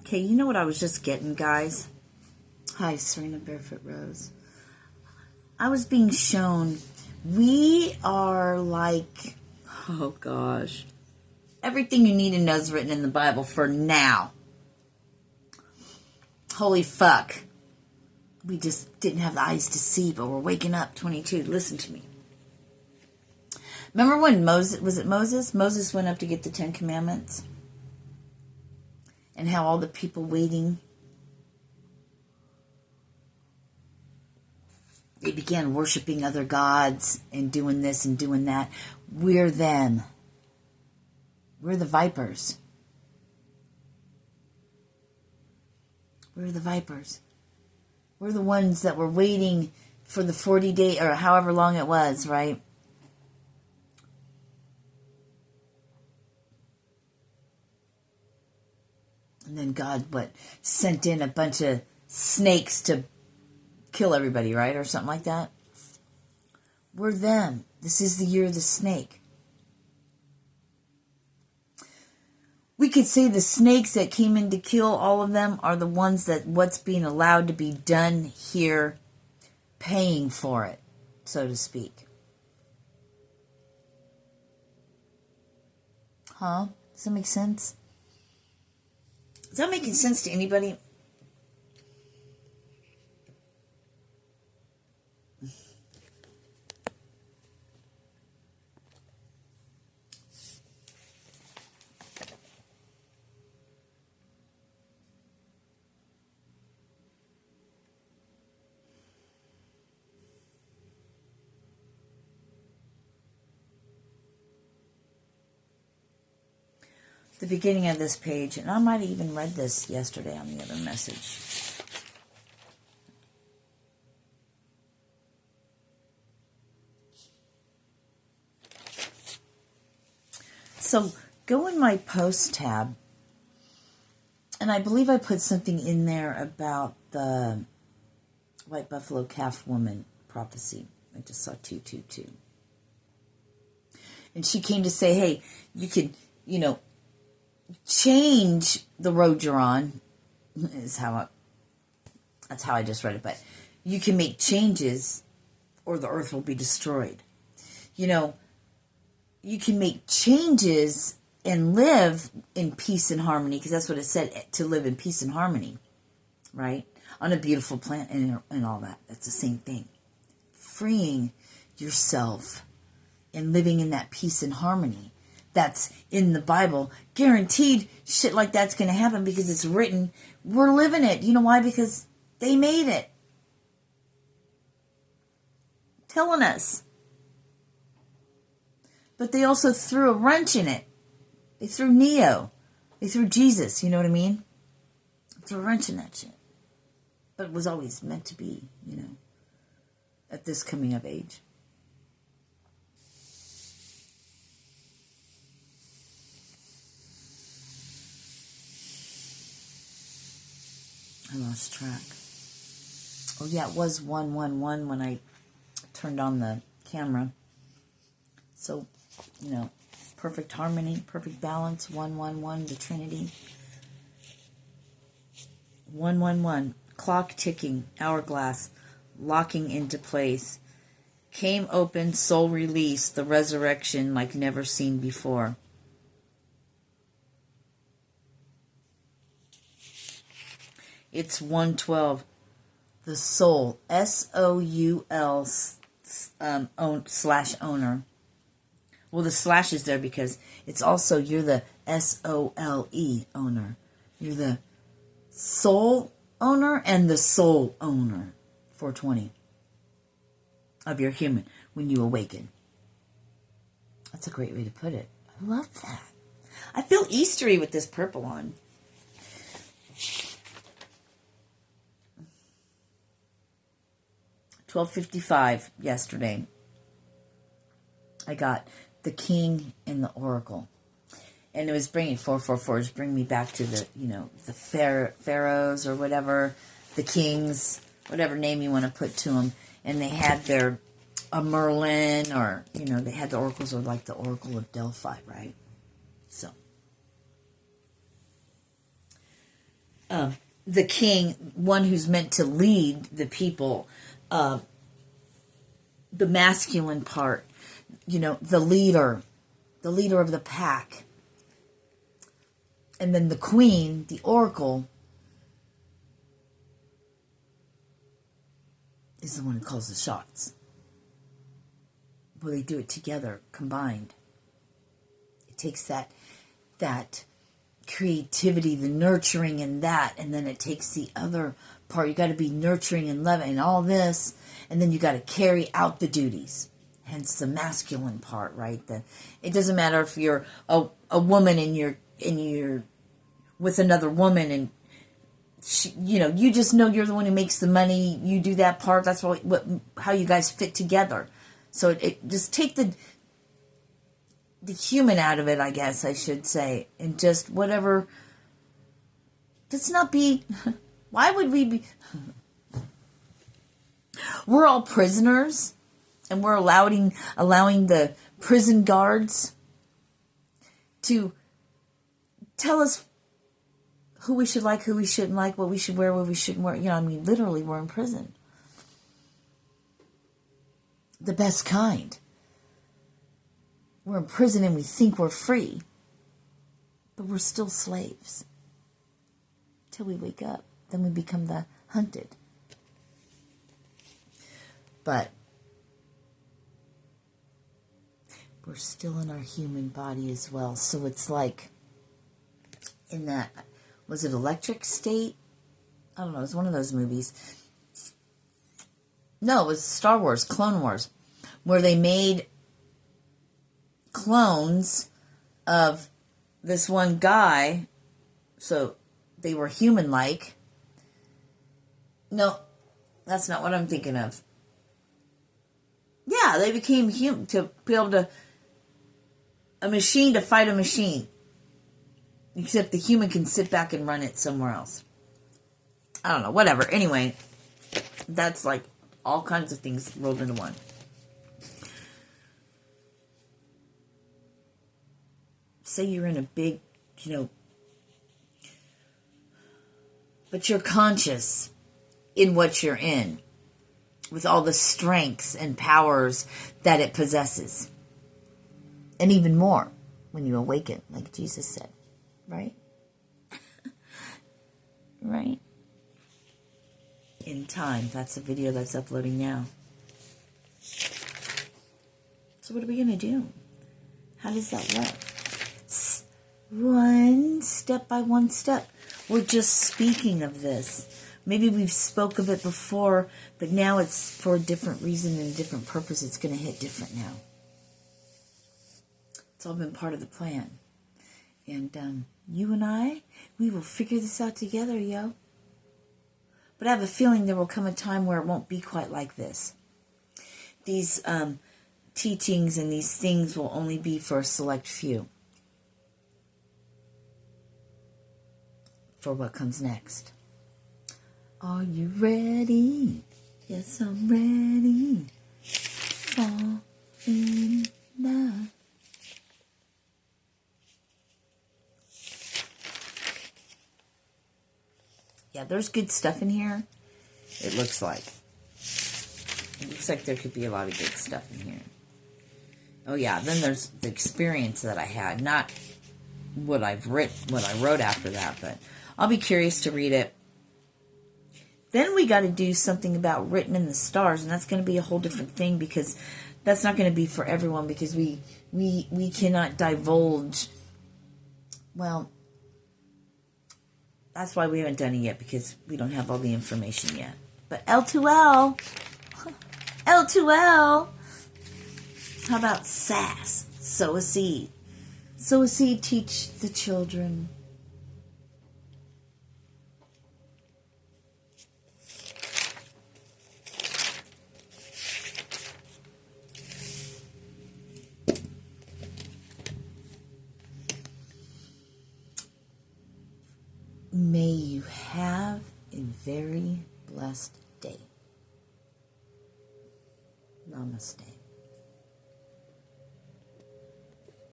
Okay, you know what I was just getting, guys? Hi, Sirena, Barefoot Rose. I was being shown we are like, oh gosh, everything you need to know is written in the Bible for now. Holy fuck. We just didn't have the eyes to see, but we're waking up. 22, listen to me. Remember when Moses? Moses went up to get the 10 Commandments? And how all the people waiting, they began worshiping other gods and doing this and doing that. We're them. We're the vipers. We're the vipers. We're the ones that were waiting for the 40 day or however long it was, right? And then God, sent in a bunch of snakes to kill everybody, right? Or something like that. We're them. This is the year of the snake. We could say the snakes that came in to kill all of them are the ones that what's being allowed to be done here, paying for it, so to speak. Huh? Does that make sense? Is that making sense to anybody? The beginning of this page, and I might have even read this yesterday on the other message. So go in my post tab, and I believe I put something in there about the white buffalo calf woman prophecy. I just saw 222. And she came to say, hey, you could, change the road you're on, that's how I just read it, but you can make changes or the earth will be destroyed. You can make changes and live in peace and harmony, because that's what it said, to live in peace and harmony, right? On a beautiful planet and all that. That's the same thing. Freeing yourself and living in that peace and harmony. That's in the Bible. Guaranteed shit like that's going to happen because it's written. We're living it. You know why? Because they made it. Telling us. But they also threw a wrench in it. They threw Neo. They threw Jesus. You know what I mean? Threw a wrench in that shit. But it was always meant to be, at this coming of age. I lost track. Oh yeah, it was 111 when I turned on the camera. So, perfect harmony, perfect balance, 111, the Trinity. 111, clock ticking, hourglass, locking into place. Came open, soul release, the resurrection like never seen before. It's 112. The soul, S-O-U-L /owner. Well, the slash is there because it's also, you're the S-O-L-E owner. You're the soul owner and the soul owner, 420, of your human when you awaken. That's a great way to put it. I love that. I feel Eastery with this purple on. $12.55 yesterday. I got the King and the Oracle. And it was bringing 444. It was bringing me back to the, the pharaohs or whatever, the kings, whatever name you want to put to them. And they had a Merlin, or, they had the oracles, or like the Oracle of Delphi, right? So. the king, one who's meant to lead the people, the masculine part, the leader of the pack. And then the queen, the oracle, is the one who calls the shots. Well, they do it together, combined. It takes that creativity, the nurturing and that, and then it takes the other part. You got to be nurturing and loving and all this, and then you got to carry out the duties. Hence the masculine part, right? It doesn't matter if you're a woman and you're with another woman and she, you just know you're the one who makes the money. You do that part. That's how you guys fit together. So it just take the human out of it, I guess I should say, and just whatever. Let's not be. Why would we be? We're all prisoners, and we're allowing the prison guards to tell us who we should like, who we shouldn't like, what we should wear, what we shouldn't wear. Literally, we're in prison. The best kind. We're in prison and we think we're free, but we're still slaves. Till we wake up. Then we become the hunted. But we're still in our human body as well. So it's like in that, was it Electric State? I don't know, it was one of those movies. No, it was Star Wars, Clone Wars, where they made clones of this one guy, so they were human-like. No, that's not what I'm thinking of. Yeah, they became human to be able to, a machine to fight a machine. Except the human can sit back and run it somewhere else. I don't know, whatever. Anyway, that's like all kinds of things rolled into one. Say you're in a big, but you're conscious in what you're in, with all the strengths and powers that it possesses. And even more when you awaken, like Jesus said. Right? Right? In time. That's a video that's uploading now. So what are we going to do? How does that work? One step by one step. We're just speaking of this. Maybe we've spoke of it before, but now it's for a different reason and a different purpose. It's going to hit different now. It's all been part of the plan. And you and I, we will figure this out together, yo. But I have a feeling there will come a time where it won't be quite like this. These teachings and these things will only be for a select few. For what comes next. Are you ready? Yes, I'm ready. Fall in love. Yeah, there's good stuff in here. It looks like. It looks like there could be a lot of good stuff in here. Oh yeah, then there's the experience that I had. Not what I wrote after that, but I'll be curious to read it. Then we got to do something about written in the stars, and that's going to be a whole different thing because that's not going to be for everyone because we cannot divulge. Well, that's why we haven't done it yet, because we don't have all the information yet. But L2L. L2L. How about sass? Sow a seed. Sow a seed, teach the children. May you have a very blessed day. Namaste.